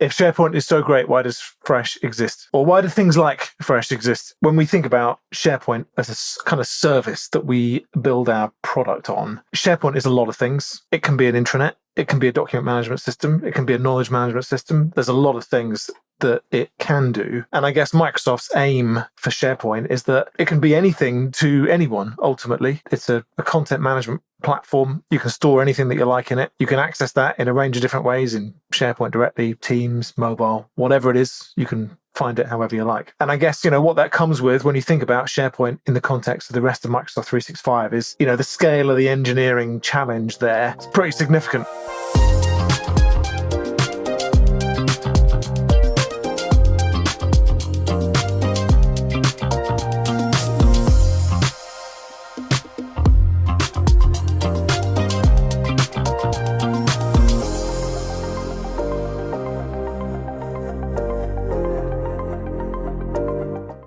If SharePoint is so great, why does Fresh exist? Or why do things like Fresh exist? When we think about SharePoint as a kind of service that we build our product on, SharePoint is a lot of things. It can be an intranet. It can be a document management system. It can be a knowledge management system. There's a lot of things that it can do. And I guess Microsoft's aim for SharePoint is that it can be anything to anyone, ultimately. It's a content management platform. You can store anything that you like in it. You can access that in a range of different ways in SharePoint directly, Teams, mobile, whatever it is, you can find it however you like. And I guess, what that comes with when you think about SharePoint in the context of the rest of Microsoft 365 is, the scale of the engineering challenge there is pretty significant.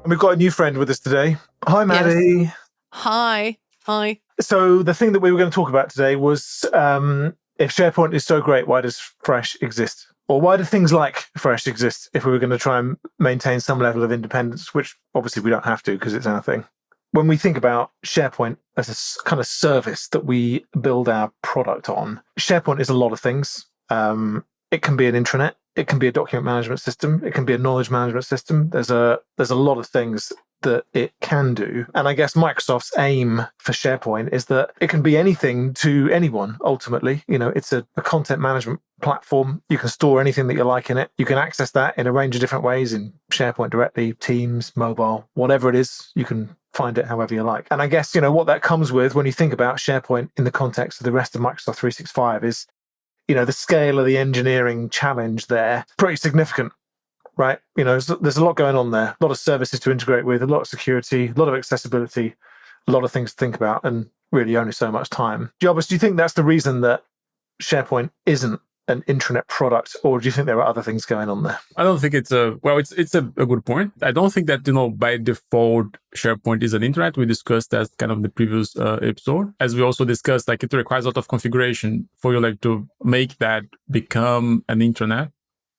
And we've got a new friend with us today. Hi, Maddie. Yes. Hi. So the thing that we were going to talk about today was if SharePoint is so great, why does Fresh exist? Or why do things like Fresh exist if we were going to try and maintain some level of independence, which obviously we don't have to because it's our thing. When we think about SharePoint as a kind of service that we build our product on, SharePoint is a lot of things. It can be an intranet. It can be a document management system. It can be a knowledge management system. There's a lot of things that it can do. And I guess Microsoft's aim for SharePoint is that it can be anything to anyone, ultimately. It's a content management platform. You can store anything that you like in it. You can access that in a range of different ways in SharePoint directly, Teams, mobile, whatever it is, you can find it however you like. And I guess, what that comes with when you think about SharePoint in the context of the rest of Microsoft 365 is, the scale of the engineering challenge there, pretty significant, right? There's a lot going on there, a lot of services to integrate with, a lot of security, a lot of accessibility, a lot of things to think about, and really only so much time. Jarbas, do you think that's the reason that SharePoint isn't an intranet product, or do you think there are other things going on there? I don't think it's a good point. I don't think that, by default, SharePoint is an intranet. We discussed that kind of the previous episode. As we also discussed, it requires a lot of configuration for you to make that become an intranet.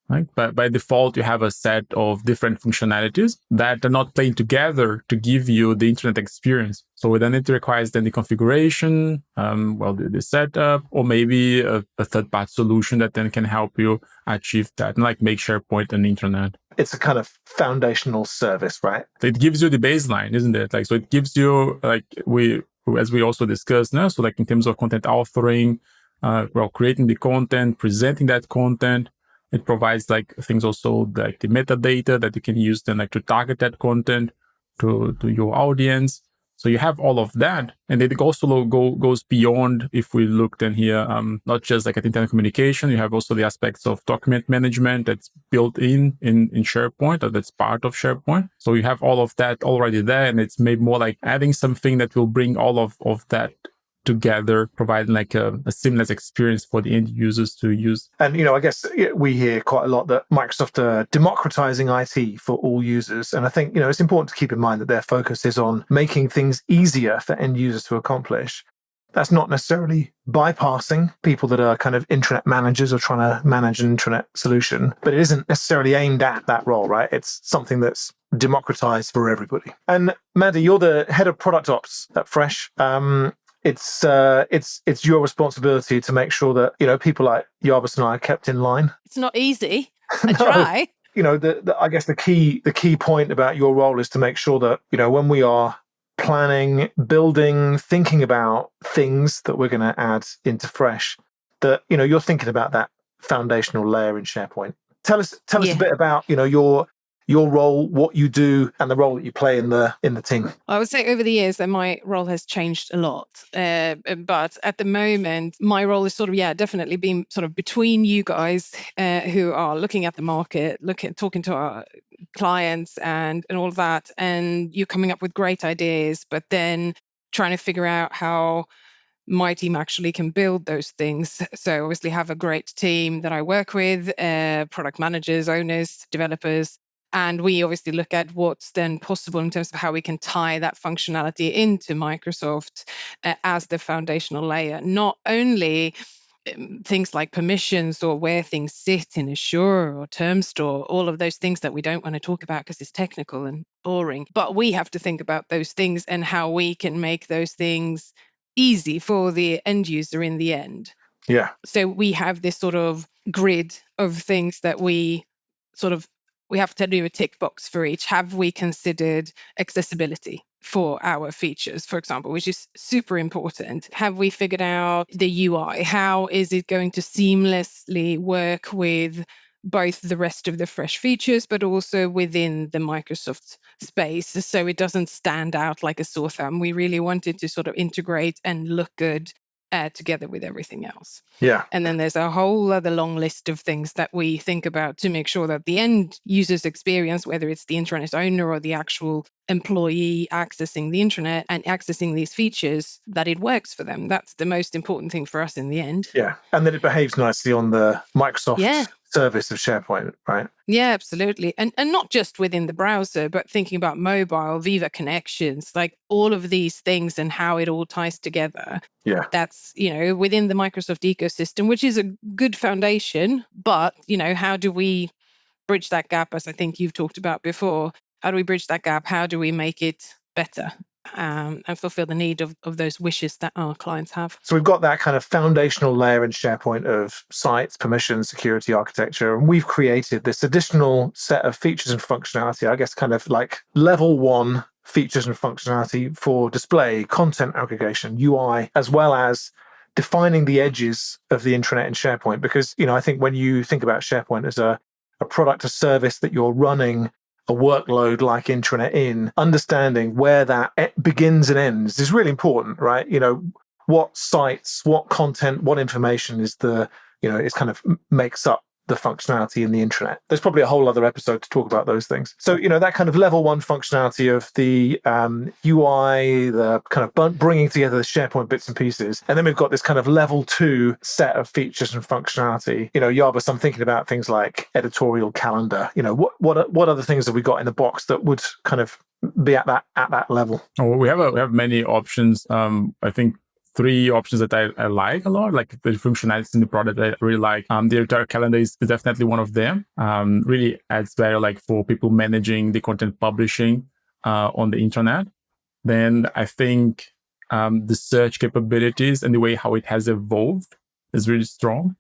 Right? But by default, you have a set of different functionalities that are not playing together to give you the internet experience. So then it requires then the configuration, the setup, or maybe a third-party solution that then can help you achieve that, and make SharePoint an intranet. It's a kind of foundational service, right? So it gives you the baseline, isn't it? So it gives you, as we also discussed now, so in terms of content authoring, creating the content, presenting that content. It provides things also the metadata that you can use then to target that content to your audience. So you have all of that. And it also goes beyond, if we look then here, not just at internet communication, you have also the aspects of document management that's built in SharePoint, or that's part of SharePoint. So you have all of that already there, and it's made more adding something that will bring all of that together, providing a seamless experience for the end users to use. And, I guess we hear quite a lot that Microsoft are democratizing IT for all users. And I think, it's important to keep in mind that their focus is on making things easier for end users to accomplish. That's not necessarily bypassing people that are kind of intranet managers or trying to manage an intranet solution, but it isn't necessarily aimed at that role, right? It's something that's democratized for everybody. And Maddie, you're the head of product ops at Fresh. It's your responsibility to make sure that, people like Jarbas and I are kept in line. It's not easy. I try. I guess the key point about your role is to make sure that, when we are planning, building, thinking about things that we're going to add into Fresh, that, you're thinking about that foundational layer in SharePoint. Tell us a bit about, your role, what you do, and the role that you play in the team. I would say over the years that my role has changed a lot. But at the moment, my role is definitely being sort of between you guys who are looking at the market, talking to our clients and all of that. And you're coming up with great ideas, but then trying to figure out how my team actually can build those things. So obviously have a great team that I work with, product managers, owners, developers. And we obviously look at what's then possible in terms of how we can tie that functionality into Microsoft as the foundational layer, not only things like permissions or where things sit in Azure or term store, all of those things that we don't want to talk about because it's technical and boring. But we have to think about those things and how we can make those things easy for the end user in the end. Yeah. So we have this sort of grid of things that we have to do a tick box for each. Have we considered accessibility for our features, for example, which is super important? Have we figured out the UI? How is it going to seamlessly work with both the rest of the Fresh features, but also within the Microsoft space, so it doesn't stand out like a sore thumb? We really wanted to sort of integrate and look good together with everything else. Yeah. And then there's a whole other long list of things that we think about to make sure that the end user's experience, whether it's the intranet owner or the actual employee accessing the intranet and accessing these features, that it works for them. That's the most important thing for us in the end. Yeah. And then it behaves nicely on the Microsoft service of SharePoint, right? Yeah, absolutely. And not just within the browser, but thinking about mobile, Viva connections, like all of these things and how it all ties together. Yeah. That's, within the Microsoft ecosystem, which is a good foundation. But, how do we bridge that gap, as I think you've talked about before? How do we bridge that gap? How do we make it better? And fulfill the need of those wishes that our clients have. So we've got that kind of foundational layer in SharePoint of sites, permissions, security, architecture, and we've created this additional set of features and functionality, I guess kind of like level 1 features and functionality for display, content aggregation, UI, as well as defining the edges of the intranet in SharePoint. Because, I think when you think about SharePoint as a product, a service that you're running a workload like intranet in, understanding where that begins and ends is really important, right? What sites, what content, what information is it's kind of makes up the functionality in the intranet. There's probably a whole other episode to talk about those things. So, that kind of level 1 functionality of the UI, the kind of bringing together the SharePoint bits and pieces. And then we've got this kind of level 2 set of features and functionality. Jarbas, I'm thinking about things like editorial calendar. What other things have we got in the box that would kind of be at that level? Oh, we have many options. I think 3 options that I like a lot, like the functionalities in the product that I really like. The editorial calendar is definitely one of them. Really adds value, like for people managing the content publishing on the internet. Then I think the search capabilities and the way how it has evolved is really strong.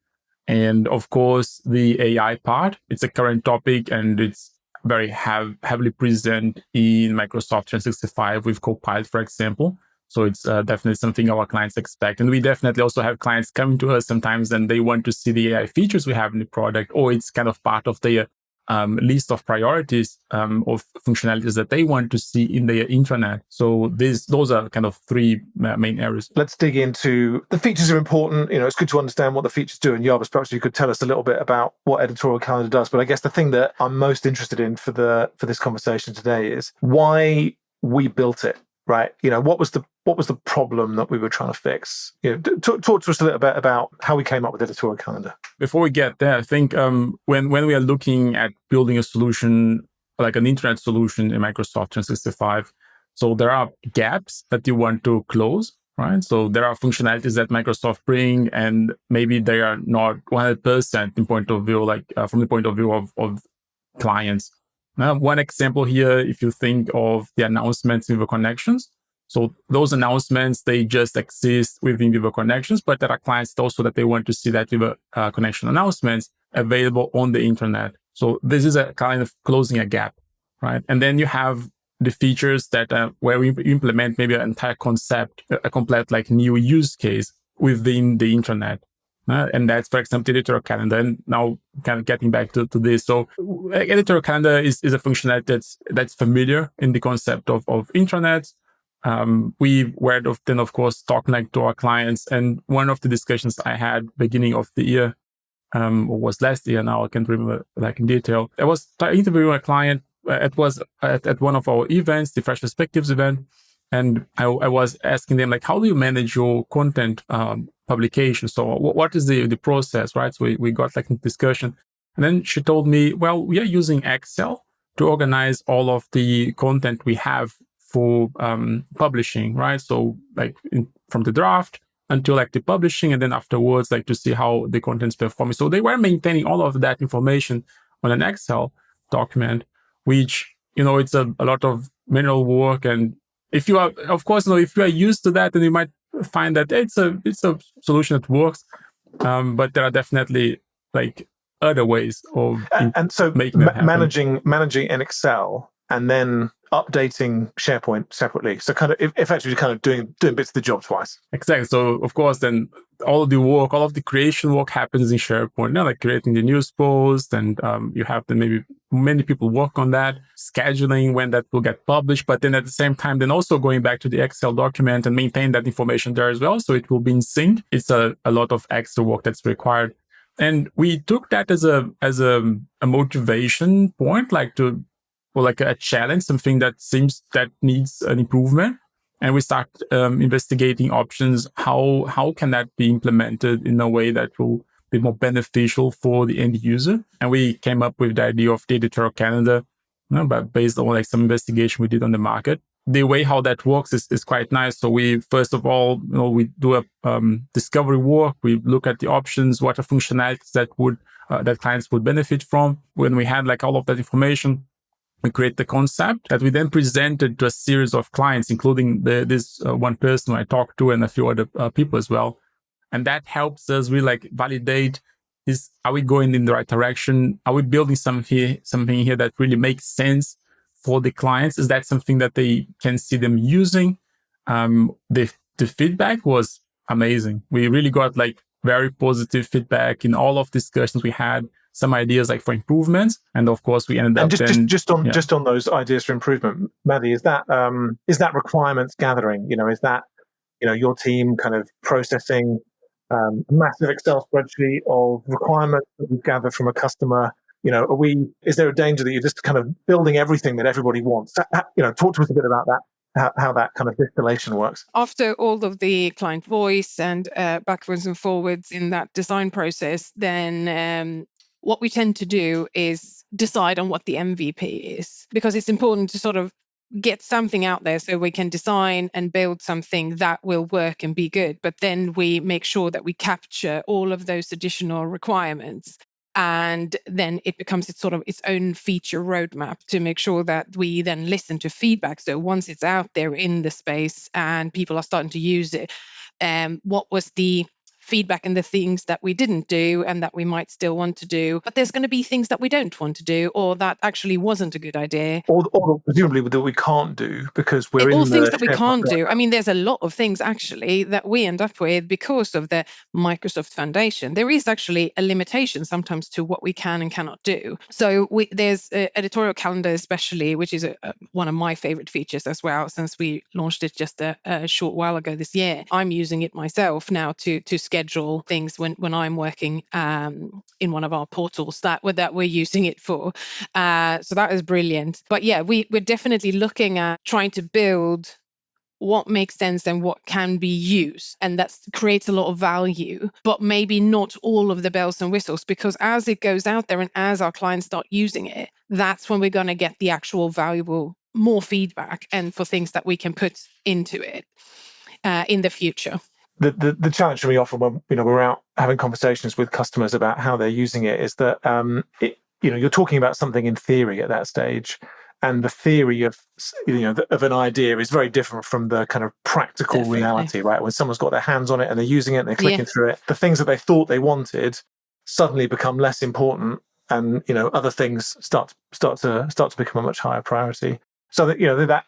And of course, the AI part, it's a current topic and it's very heavily present in Microsoft 365 with Copilot, for example. So it's definitely something our clients expect. And we definitely also have clients coming to us sometimes and they want to see the AI features we have in the product, or it's kind of part of their list of priorities of functionalities that they want to see in their intranet. So those are kind of 3 main areas. Let's dig into the features are important. It's good to understand what the features do. And Jarbas, perhaps you could tell us a little bit about what editorial calendar does. But I guess the thing that I'm most interested in for this conversation today is why we built it. Right. What was the problem that we were trying to fix? Talk to us a little bit about how we came up with editorial calendar. Before we get there, I think when we are looking at building a solution, like an internet solution in Microsoft 365, so there are gaps that you want to close, right? So there are functionalities that Microsoft bring, and maybe they are not 100% in point of view, like from the point of view of clients. Now, one example here, if you think of the announcements in Viva Connections. So those announcements, they just exist within Viva Connections, but there are clients also that they want to see that Viva Connection announcements available on the internet. So this is a kind of closing a gap, right? And then you have the features that where we implement maybe an entire concept, a complete like new use case within the intranet. And that's, for example, the editorial calendar. And now kind of getting back to this. So editorial calendar is a functionality that's familiar in the concept of intranet. We were often, of course, talking to our clients. And one of the discussions I had beginning of the year, or was last year now, I can't remember like in detail. I was interviewing a client. It was at one of our events, the Fresh Perspectives event. And I was asking them, like, how do you manage your content publication? So what is the process, right? So we got like a discussion. And then she told me, well, we are using Excel to organize all of the content we have for publishing, right? So like from the draft, until like the publishing, and then afterwards like to see how the content's performing. So they were maintaining all of that information on an Excel document, which, it's a lot of manual work. And if you are, of course, if you are used to that, then you might find that it's a solution that works. But there are definitely like other ways of and so making that happen. managing in Excel and then updating SharePoint separately. So kind of effectively kind of doing bits of the job twice. Exactly. So of course, then all of the creation work happens in SharePoint, like creating the news post, and you have to maybe many people work on that, scheduling when that will get published, but then at the same time, then also going back to the Excel document and maintain that information there as well. So it will be in sync. It's a lot of extra work that's required. And we took that as a motivation point, like a challenge, something that needs an improvement. And we start investigating options. How can that be implemented in a way that will be more beneficial for the end user? And we came up with the idea of the editorial calendar, but based on like some investigation we did on the market. The way how that works is quite nice. So we, first of all, we do a discovery work. We look at the options, what are functionalities that clients would benefit from. When we had like all of that information, we create the concept that we then presented to a series of clients, including this one person I talked to and a few other people as well. And that helps us really like validate, are we going in the right direction? Are we building something here that really makes sense for the clients? Is that something that they can see them using? The feedback was amazing. We really got like very positive feedback in all of discussions we had. Some ideas like for improvements, and of course we ended up. And just on those ideas for improvement, Maddie, is that requirements gathering? Is that your team kind of processing a massive Excel spreadsheet of requirements that we've gathered from a customer? Is there a danger that you're just kind of building everything that everybody wants? Talk to us a bit about that. How that kind of distillation works. After all of the client voice and backwards and forwards in that design process, then what we tend to do is decide on what the MVP is, because it's important to sort of get something out there so we can design and build something that will work and be good. But then we make sure that we capture all of those additional requirements. And then it becomes its own feature roadmap to make sure that we then listen to feedback. So once it's out there in the space and people are starting to use it, what was the feedback and the things that we didn't do and that we might still want to do, but there's going to be things that we don't want to do or that actually wasn't a good idea, or presumably that we can't do because we're in all things the that we can't do. I mean, there's a lot of things actually that we end up with because of the Microsoft Foundation. There is actually a limitation sometimes to what we can and cannot do. So there's editorial calendar especially, which is one of my favorite features as well, since we launched it just a short while ago this year. I'm using it myself now to schedule things when I'm working in one of our portals that we're using it for. So that is brilliant. But yeah, we're definitely looking at trying to build what makes sense and what can be used. And that creates a lot of value, but maybe not all of the bells and whistles, because as it goes out there and as our clients start using it, that's when we're going to get the actual valuable, more feedback and for things that we can put into it in the future. The challenge for me often when we're out having conversations with customers about how they're using it is that you're talking about something in theory at that stage, and the theory of of an idea is very different from the kind of practical Definitely. reality, right? When someone's got their hands on it and they're using it and they're clicking through it, the things that they thought they wanted suddenly become less important, and other things start to become a much higher priority. So that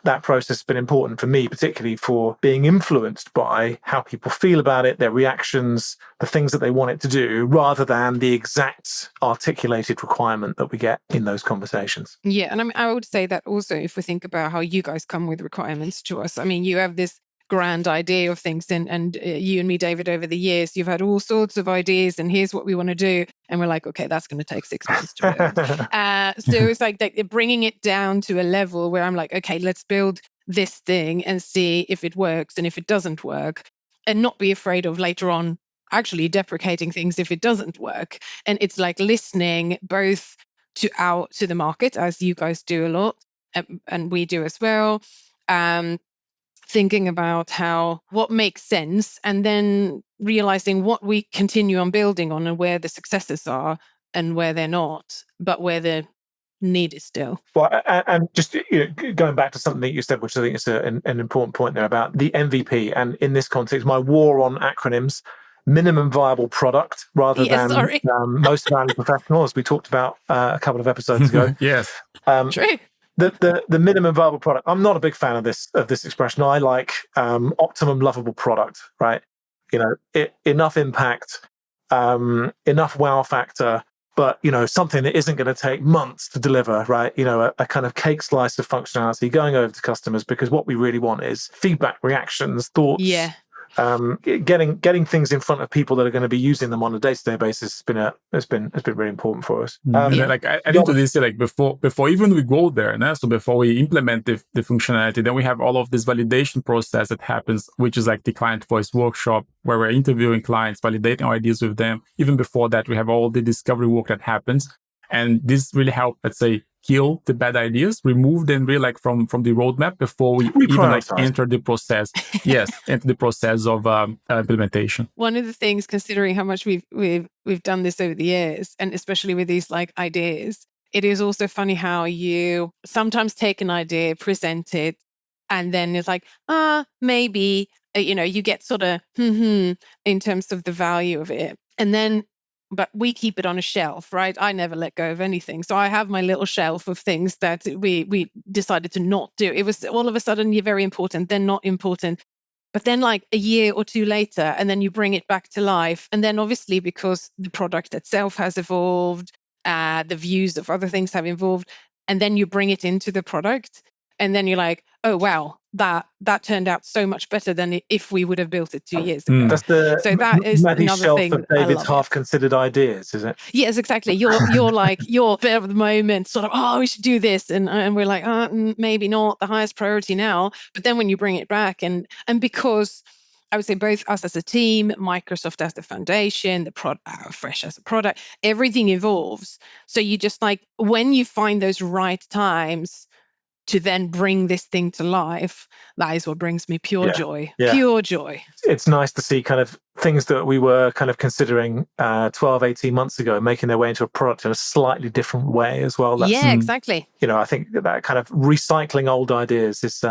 that process has been important for me, particularly for being influenced by how people feel about it, their reactions, the things that they want it to do, rather than the exact articulated requirement that we get in those conversations. Yeah, and I would say that also if we think about how you guys come with requirements to us, I mean, you have this grand idea of things, and you and me, David, over the years, you've had all sorts of ideas, and here's what we want to do, and we're like, okay, that's going to take 6 months to build. So it's like bringing it down to a level where I'm like, okay, let's build this thing and see if it works, and if it doesn't work, and not be afraid of later on actually deprecating things if it doesn't work. And it's like listening both to the market, as you guys do a lot, and we do as well. thinking about what makes sense, and then realizing what we continue on building on and where the successes are and where they're not, but where the need is still. Well, and just going back to something that you said, which I think is an important point there about the MVP, and in this context, my war on acronyms, minimum viable product rather than most valuable professional, as we talked about a couple of episodes ago. Yes. True. The minimum viable product. I'm not a big fan of this expression. I like optimum lovable product, right? Enough impact, enough wow factor, but something that isn't going to take months to deliver, right? A kind of cake slice of functionality going over to customers, because what we really want is feedback, reactions, thoughts. Yeah. Getting things in front of people that are going to be using them on a day-to-day basis has been really important for us. I think to this, before even we go there, so before we implement the functionality, then we have all of this validation process that happens, which is like the client voice workshop, where we're interviewing clients, validating our ideas with them. Even before that, we have all the discovery work that happens, and this really helps, let's say, kill the bad ideas, remove them really from the roadmap before we even enter the process. Yes, enter the process of implementation. One of the things, considering how much we've done this over the years, and especially with these ideas, it is also funny how you sometimes take an idea, present it, and then it's like, maybe, you get sort of in terms of the value of it, and then. But we keep it on a shelf, right? I never let go of anything. So I have my little shelf of things that we decided to not do. It was all of a sudden, you're very important, then not important. But then like a year or two later, and then you bring it back to life. And then obviously, because the product itself has evolved, the views of other things have evolved, and then you bring it into the product. And then you're like, oh, wow, that turned out so much better than if we would have built it 2 years ago. That's the that is Maddie's another shelf thing of David's half-considered ideas, is it? Yes, exactly. You're bit of the moment, sort of, we should do this. And we're like, maybe not the highest priority now. But then when you bring it back, and because I would say both us as a team, Microsoft as the foundation, the Fresh as a product, everything evolves. So you just when you find those right times to then bring this thing to life, that is what brings me pure joy. Pure joy. It's nice to see kind of things that we were kind of considering 12, 18 months ago, making their way into a product in a slightly different way as well. Exactly. I think that kind of recycling old ideas is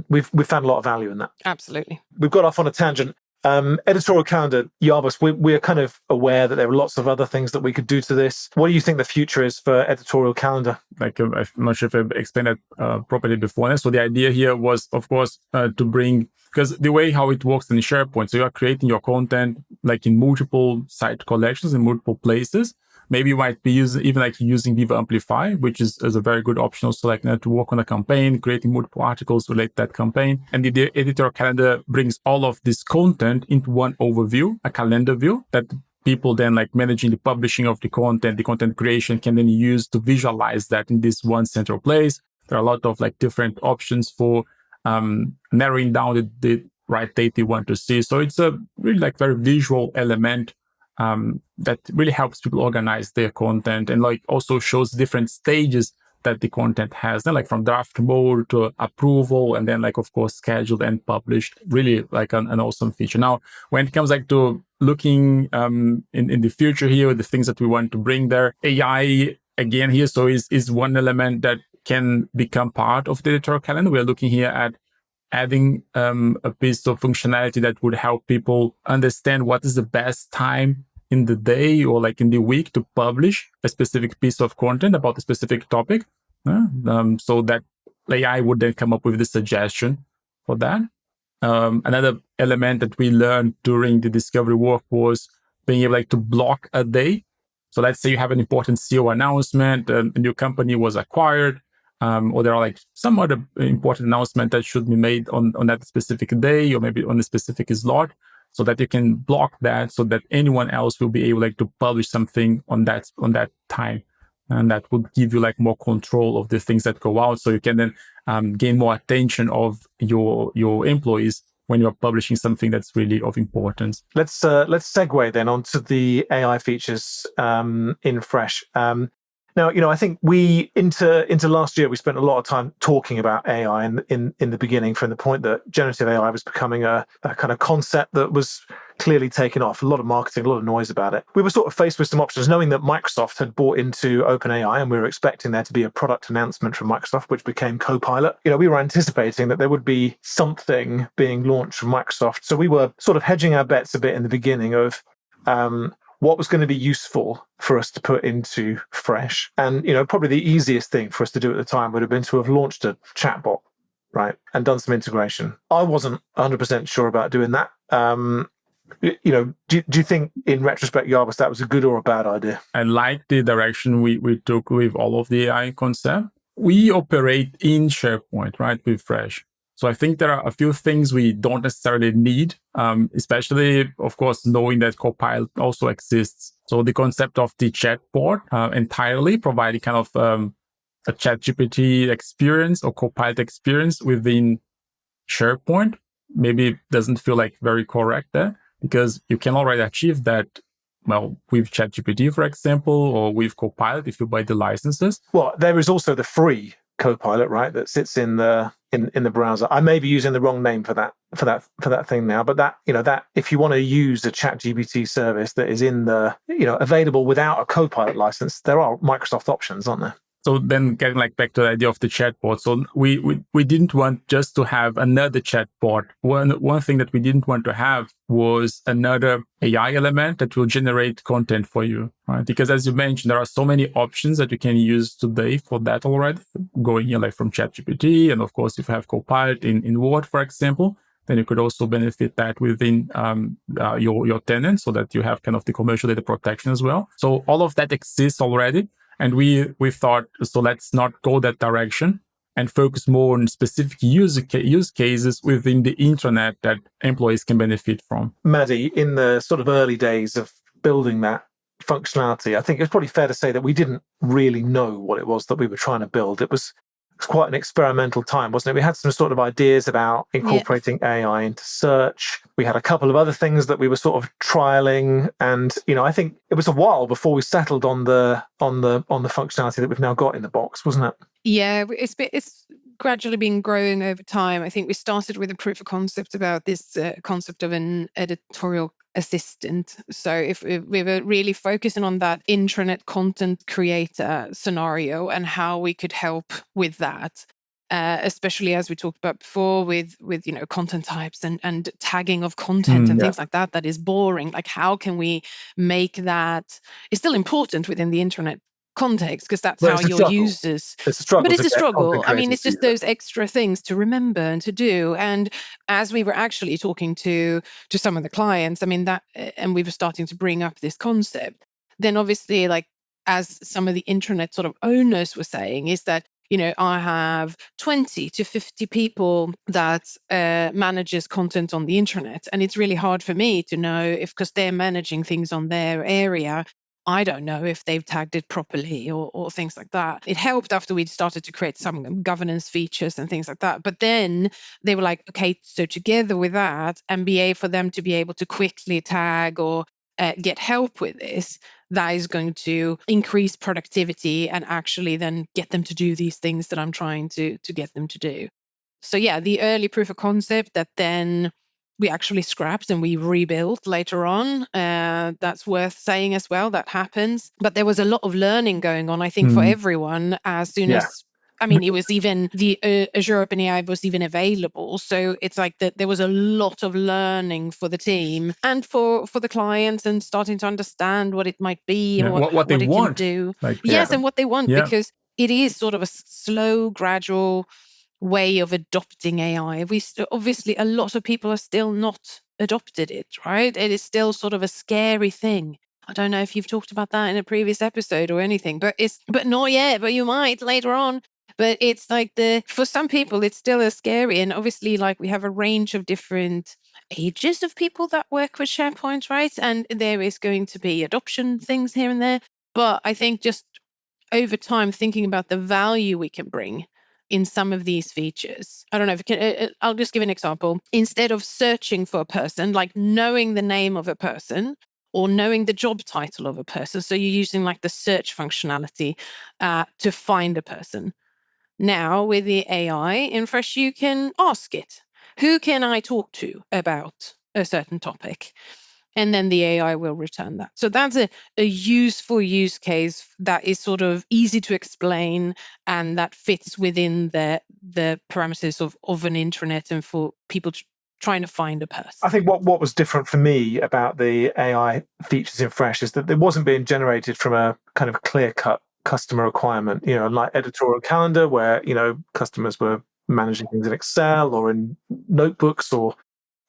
we've found a lot of value in that. Absolutely. We've got off on a tangent. Editorial calendar, Jarbas, we're kind of aware that there are lots of other things that we could do to this. What do you think the future is for editorial calendar? I'm not sure if I explained that properly before. So the idea here was, of course, to bring, because the way how it works in SharePoint, so you are creating your content in multiple site collections in multiple places. Maybe you might be using Viva Amplify, which is a very good option also to work on a campaign, creating multiple articles related to that campaign. And the editorial calendar brings all of this content into one overview, a calendar view that people then managing the publishing of the content creation can then use to visualize that in this one central place. There are a lot of different options for narrowing down the right data you want to see. So it's a really very visual element that really helps people organize their content, and also shows different stages that the content has, then from draft mode to approval, and then of course scheduled and published. Really an awesome feature. Now, when it comes to looking in the future here, the things that we want to bring there, AI again here, so is one element that can become part of the editorial calendar. We are looking here at adding a piece of functionality that would help people understand what is the best time in the day or in the week to publish a specific piece of content about a specific topic. So that AI would then come up with the suggestion for that. Another element that we learned during the discovery work was being able to block a day. So let's say you have an important CEO announcement, a new company was acquired, or there are some other important announcement that should be made on that specific day, or maybe on a specific slot, so that you can block that, so that anyone else will be able to publish something on that time, and that would give you more control of the things that go out, so you can then gain more attention of your employees when you're publishing something that's really of importance. Let's segue then onto the AI features in Fresh. Now, I think we into last year, we spent a lot of time talking about AI in the beginning, from the point that generative AI was becoming a kind of concept that was clearly taken off. A lot of marketing, a lot of noise about it. We were sort of faced with some options, knowing that Microsoft had bought into OpenAI, and we were expecting there to be a product announcement from Microsoft, which became Copilot. We were anticipating that there would be something being launched from Microsoft. So we were sort of hedging our bets a bit in the beginning of what was going to be useful for us to put into Fresh. And, probably the easiest thing for us to do at the time would have been to have launched a chatbot, right? And done some integration. I wasn't 100% sure about doing that. Do you think in retrospect, Jarbas, that was a good or a bad idea? I like the direction we took with all of the AI concept. We operate in SharePoint, right, with Fresh. So I think there are a few things we don't necessarily need, especially, of course, knowing that Copilot also exists. So the concept of the chatbot entirely providing kind of a ChatGPT experience or Copilot experience within SharePoint maybe doesn't feel like very correct there, because you can already achieve that, well, with ChatGPT, for example, or with Copilot if you buy the licenses. Well, there is also the free Copilot, right, that sits in the browser. I may be using the wrong name for that thing now, but that if you want to use a ChatGPT service that is in the available without a Copilot license, there are Microsoft options, aren't there? So then getting back to the idea of the chatbot. So we didn't want just to have another chatbot. One thing that we didn't want to have was another AI element that will generate content for you, right? Because as you mentioned, there are so many options that you can use today for that already, going here like from ChatGPT. And of course, if you have Copilot in Word, for example, then you could also benefit that within your tenant, so that you have kind of the commercial data protection as well. So all of that exists already. And we thought, so let's not go that direction and focus more on specific use cases within the intranet that employees can benefit from. Maddie, in the sort of early days of building that functionality, I think it's probably fair to say that we didn't really know what it was that we were trying to build. It was quite an experimental time, wasn't it? We had some sort of ideas about incorporating AI into search. We had a couple of other things that we were sort of trialing, and I think it was a while before we settled on the functionality that we've now got in the box, wasn't it? Yeah, it's gradually been growing over time. I think we started with a proof of concept about this concept of an editorial assistant. So if we were really focusing on that intranet content creator scenario and how we could help with that, especially as we talked about before with content types and tagging of content and things like that is boring. Like, how can we make that? It's still important within the intranet context, because that's how your users. It's a struggle. But it's a struggle. I mean, it's just those extra things to remember and to do. And as we were actually talking to some of the clients, I mean, that, and we were starting to bring up this concept, then obviously, like, as some of the intranet sort of owners were saying, is that I have 20 to 50 people that manages content on the intranet, and it's really hard for me to know if, because they're managing things on their area, I don't know if they've tagged it properly or things like that. It helped after we'd started to create some governance features and things like that. But then they were like, okay, so together with that, MBA, for them to be able to quickly tag or get help with this, that is going to increase productivity and actually then get them to do these things that I'm trying to get them to do. So yeah, the early proof of concept that then we actually scrapped and we rebuilt later on. That's worth saying as well. That happens. But there was a lot of learning going on, I think, for everyone as soon as, I mean, it was even the Azure OpenAI was even available. So it's like that there was a lot of learning for the team and for the clients, and starting to understand what it might be and what they it want. can do. Like, and what they want, because it is sort of a slow, gradual way of adopting AI. Obviously, a lot of people are still not adopted it, right? It is still sort of a scary thing. I don't know if you've talked about that in a previous episode or anything, but not yet, but you might later on. But it's like for some people, it's still a scary. And obviously, like, we have a range of different ages of people that work with SharePoint, right? And there is going to be adoption things here and there. But I think just over time, thinking about the value we can bring in some of these features. I don't know if you can, I'll just give an example. Instead of searching for a person, like knowing the name of a person or knowing the job title of a person. So you're using like the search functionality to find a person. Now with the AI in Fresh, you can ask it, who can I talk to about a certain topic? And then the AI will return that. So that's a useful use case that is sort of easy to explain and that fits within the parameters of an intranet and for people trying to find a person. I think what was different for me about the AI features in Fresh is that it wasn't being generated from a kind of clear-cut customer requirement, like editorial calendar, where, customers were managing things in Excel or in notebooks or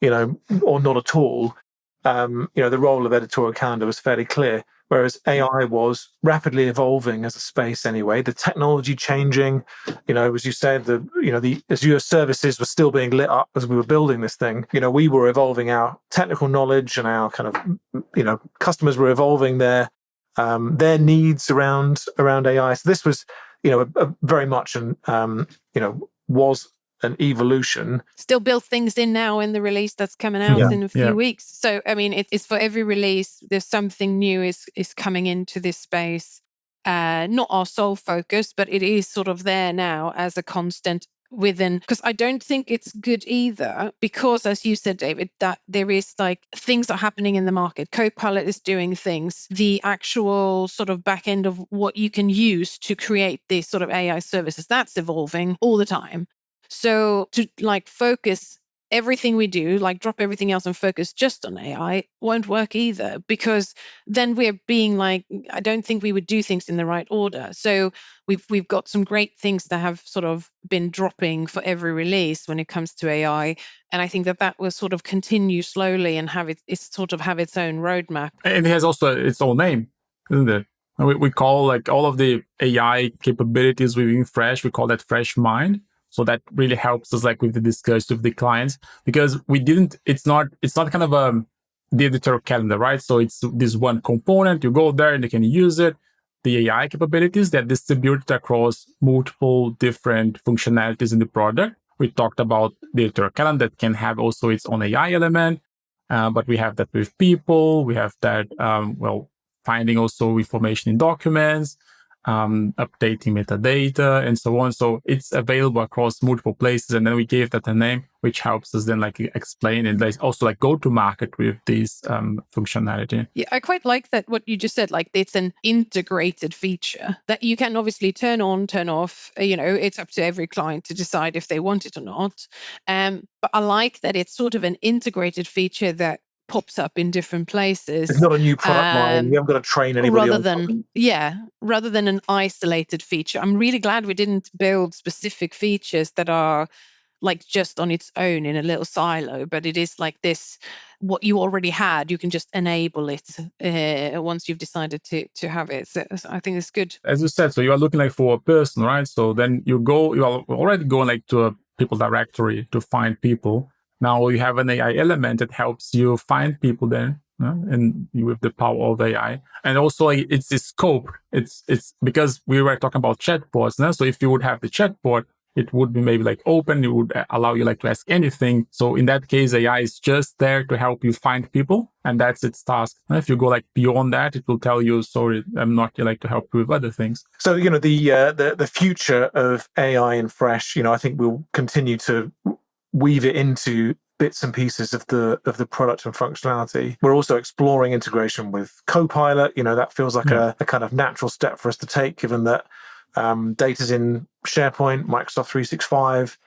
not at all. The role of editorial calendar was fairly clear, whereas AI was rapidly evolving as a space anyway. The technology changing, as you said, the Azure services were still being lit up as we were building this thing. We were evolving our technical knowledge and our kind of, customers were evolving their needs around AI. So this was, very much was an evolution. Still build things in now in the release that's coming out in a few weeks. So, I mean, it's for every release, there's something new is coming into this space. Not our sole focus, but it is sort of there now as a constant within, because I don't think it's good either, because as you said, David, that there is like things are happening in the market. Copilot is doing things. The actual sort of back end of what you can use to create these sort of AI services, that's evolving all the time. So to like focus everything we do, like drop everything else and focus just on AI won't work either, because then we're being like, I don't think we would do things in the right order. So we've got some great things that have sort of been dropping for every release when it comes to AI. And I think that will sort of continue slowly and have it's sort of have its own roadmap. And it has also its own name, isn't it? We call like all of the AI capabilities within Fresh, we call that FreshMind. So that really helps us like with the discussion with the clients, because it's not kind of the editorial calendar, right? So it's this one component, you go there and you can use it. The AI capabilities that distributed across multiple different functionalities in the product. We talked about the editorial calendar that can have also its own AI element, but we have that with people. We have that, finding also information in documents, updating metadata and so on. So it's available across multiple places. And then we gave that a name, which helps us then like explain and also like go to market with this functionality. Yeah, I quite like that what you just said, like it's an integrated feature that you can obviously turn on, turn off. It's up to every client to decide if they want it or not. But I like that it's sort of an integrated feature that pops up in different places. It's not a new product line. You haven't got to train anybody rather than an isolated feature. I'm really glad we didn't build specific features that are like just on its own in a little silo, but it is like this, what you already had, you can just enable it once you've decided to have it. So I think it's good. As you said, so you are looking like for a person, right? So then you are already going like to a people directory to find people. Now you have an AI element that helps you find people then, and with the power of AI. And also it's the scope. It's because we were talking about chatbots. So if you would have the chatbot, it would be maybe like open. It would allow you like to ask anything. So in that case, AI is just there to help you find people, and that's its task. And if you go like beyond that, it will tell you, sorry, I'm not here like to help you with other things. So the future of AI in Fresh, I think we'll continue to weave it into bits and pieces of the product and functionality. We're also exploring integration with Copilot. That feels like a kind of natural step for us to take, given that data's in SharePoint, Microsoft 365.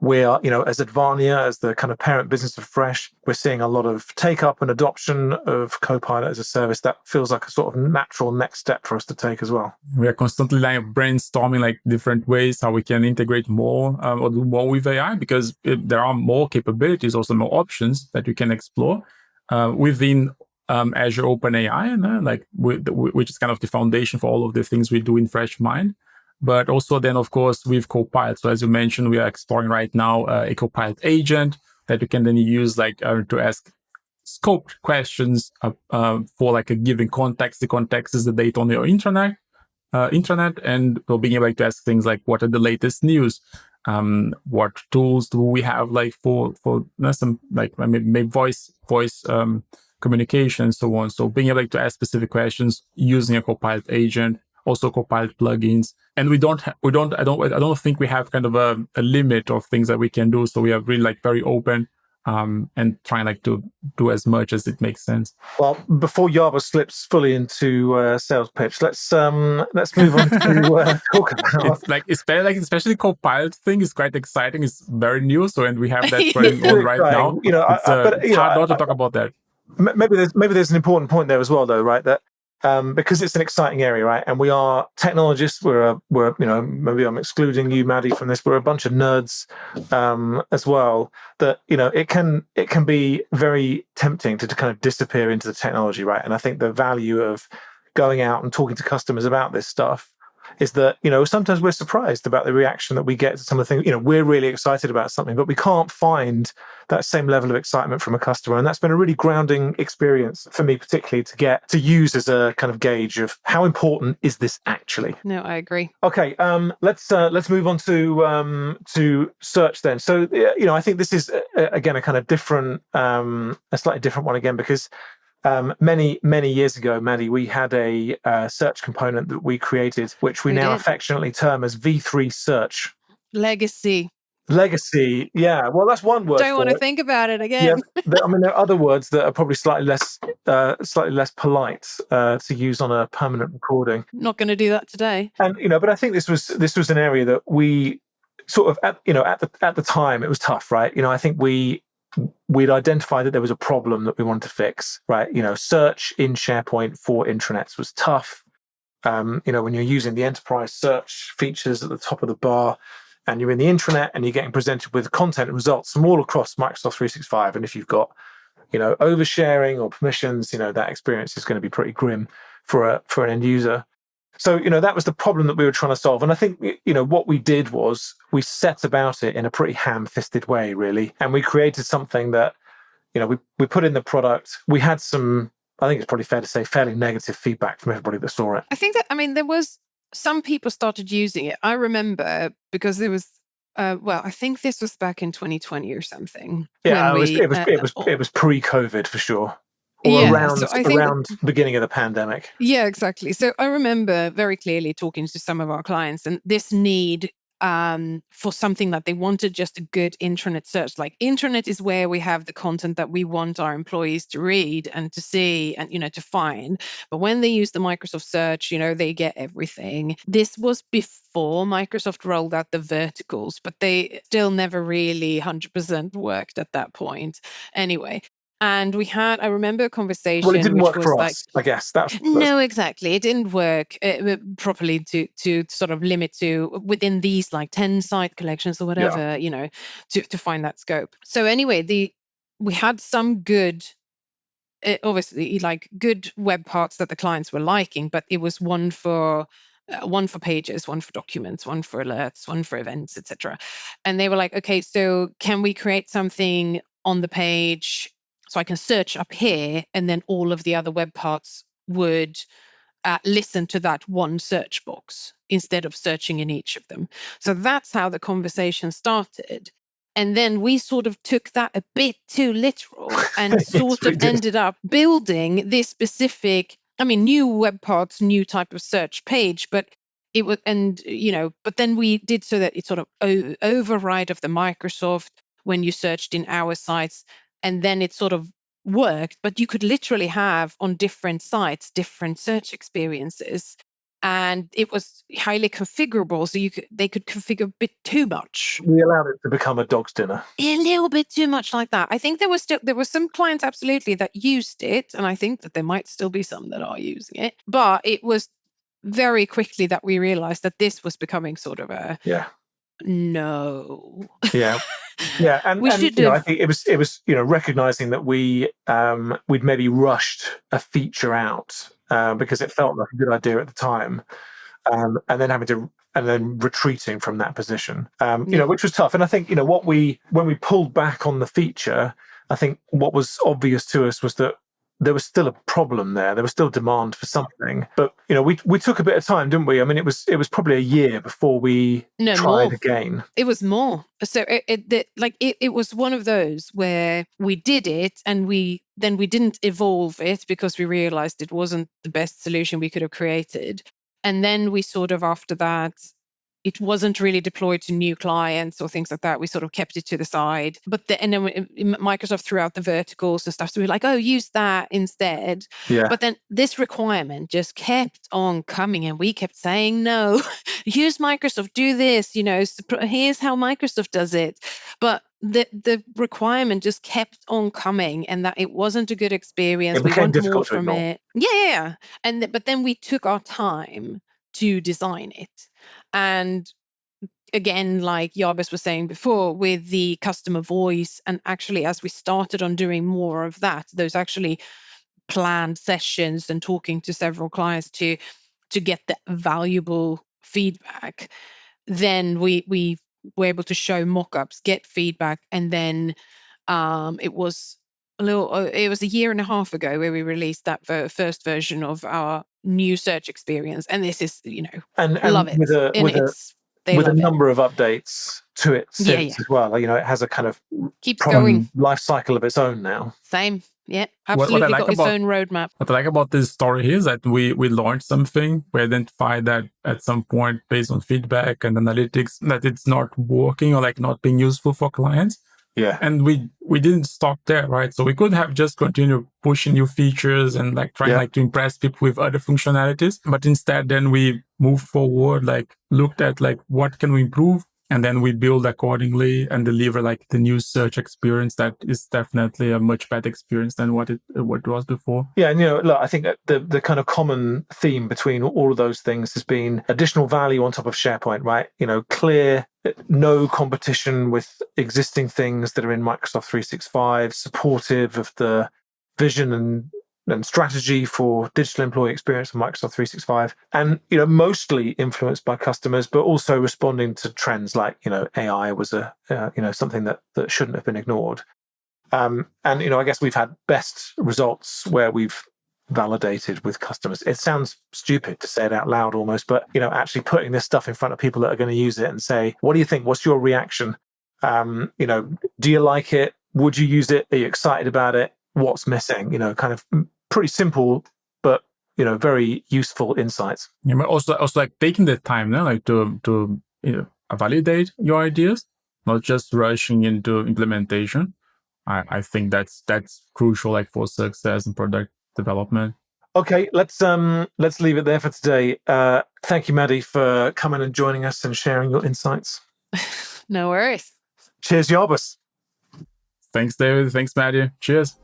We are, as Advania, as the kind of parent business of Fresh, we're seeing a lot of take up and adoption of Copilot as a service. That feels like a sort of natural next step for us to take as well. We are constantly like brainstorming like different ways how we can integrate more or do more with AI, because there are more capabilities, also more options that you can explore within Azure OpenAI, which is kind of the foundation for all of the things we do in FreshMind. But also then, of course, with Copilot. So as you mentioned, we are exploring right now a Copilot agent that you can then use to ask scoped questions for like a given context. The context is the data on your intranet, and we'll being able to ask things like, what are the latest news? What tools do we have like for some like maybe voice communication, and so on. So being able to ask specific questions using a Copilot agent, also Copilot plugins. And I don't think we have kind of a limit of things that we can do. So we are really very open and trying to do as much as it makes sense. Well, before Jarbas slips fully into sales pitch, let's move on to talk about. It's especially Copilot thing is quite exciting. It's very new, and we have that going on right now. It's hard not to talk about that. Maybe there's an important point there as well, though, right? That because it's an exciting area, right? And we are technologists. We're maybe I'm excluding you, Maddie, from this. We're a bunch of nerds as well. That it can be very tempting to kind of disappear into the technology, right? And I think the value of going out and talking to customers about this stuff is that sometimes we're surprised about the reaction that we get to some of the things. We're really excited about something, but we can't find that same level of excitement from a customer, and that's been a really grounding experience for me, particularly to get to use as a kind of gauge of how important is this actually. No, I agree. Okay, let's move on to search then. So I think this is again a kind of different, a slightly different one again, because many years ago, Maddie, we had a search component that we created, which we now affectionately term as V3 Search. Legacy, yeah. Well, that's one word. Don't want to think about it again. Yeah, there are other words that are probably slightly less polite to use on a permanent recording. Not going to do that today. And but I think this was an area that we sort of at the time it was tough, right? I think we'd identified that there was a problem that we wanted to fix, right? Search in SharePoint for intranets was tough. When you're using the enterprise search features at the top of the bar and you're in the intranet and you're getting presented with content and results from all across Microsoft 365. And if you've got, oversharing or permissions, that experience is going to be pretty grim for an end user. So, that was the problem that we were trying to solve. And I think, what we did was we set about it in a pretty ham-fisted way, really. And we created something that, we put in the product. We had some, I think it's probably fair to say, fairly negative feedback from everybody that saw it. I think that, there was some people started using it. I remember because there was, I think this was back in 2020 or something. Yeah, it was pre-COVID for sure. Or around beginning of the pandemic. Yeah, exactly. So I remember very clearly talking to some of our clients and this need for something that they wanted, just a good intranet search. Like intranet is where we have the content that we want our employees to read and to see and, to find. But when they use the Microsoft search, they get everything. This was before Microsoft rolled out the verticals, but they still never really 100% worked at that point. Anyway. And I remember a conversation. Well, it didn't work was for us, I guess. No, exactly. It didn't work properly to sort of limit to within these 10 site collections or whatever, to find that scope. So anyway, we had some good, obviously good web parts that the clients were liking, but it was one for pages, one for documents, one for alerts, one for events, etc. And they were like, okay, so can we create something on the page so I can search up here, and then all of the other web parts would listen to that one search box instead of searching in each of them. So that's how the conversation started. And then we sort of took that a bit too literal and sort of ended up building this specific, new web parts, new type of search page, but it was, but then we did so that it sort of override of the Microsoft when you searched in our sites. And then it sort of worked, but you could literally have on different sites, different search experiences. And it was highly configurable. So they could configure a bit too much. We allowed it to become a dog's dinner. A little bit too much like that. I think there were some clients absolutely that used it. And I think that there might still be some that are using it. But it was very quickly that we realized that this was becoming sort of a no. Yeah, and I think it was recognizing that we'd maybe rushed a feature out because it felt like a good idea at the time, and then retreating from that position, which was tough. And I think when we pulled back on the feature, I think what was obvious to us was that there was still a problem there. There was still demand for something. But, we took a bit of time, didn't we? I mean, it was probably a year before we tried more. again. It was more. So it was one of those where we did it and we didn't evolve it because we realized it wasn't the best solution we could have created. And then we sort of, after that, it wasn't really deployed to new clients or things like that. We sort of kept it to the side. And then Microsoft threw out the verticals and stuff. So we were like, oh, use that instead. Yeah. But then this requirement just kept on coming, and we kept saying, no, use Microsoft, do this, here's how Microsoft does it. But the requirement just kept on coming, and that it wasn't a good experience. We want more from it. Yeah. But then we took our time to design it. And again, like Jarbas was saying before, with the customer voice, and actually as we started on doing more of that, those actually planned sessions and talking to several clients to get the valuable feedback, then we were able to show mock-ups, get feedback, and then it was a year and a half ago where we released that first version of our new search experience, and this is and love it with a number of updates to it since as well. It has a kind of keeps going life cycle of its own now. Same. Yeah, absolutely. What I like got its own roadmap. What I like about this story here is that we launched something, we identified that at some point based on feedback and analytics that it's not working or like not being useful for clients. Yeah. And we didn't stop there, right? So we could have just continued pushing new features and like trying to impress people with other functionalities. But instead, then we moved forward, like looked at like what can we improve? And then we build accordingly and deliver like the new search experience that is definitely a much better experience than what it was before. Yeah, and look, I think that the kind of common theme between all of those things has been additional value on top of SharePoint, right? Clear, no competition with existing things that are in Microsoft 365, supportive of the vision and strategy for digital employee experience of Microsoft 365, and mostly influenced by customers, but also responding to trends like AI was something that shouldn't have been ignored. And I guess we've had best results where we've validated with customers. It sounds stupid to say it out loud almost, but actually putting this stuff in front of people that are going to use it and say, what do you think? What's your reaction? Do you like it? Would you use it? Are you excited about it? What's missing? Kind of pretty simple, but very useful insights. Yeah, but also like taking the time now, like to validate your ideas, not just rushing into implementation. I think that's crucial, like for success and product development. Okay, let's leave it there for today. Thank you, Maddie, for coming and joining us and sharing your insights. No worries. Cheers, Jarbas. Thanks, David. Thanks, Maddie. Cheers.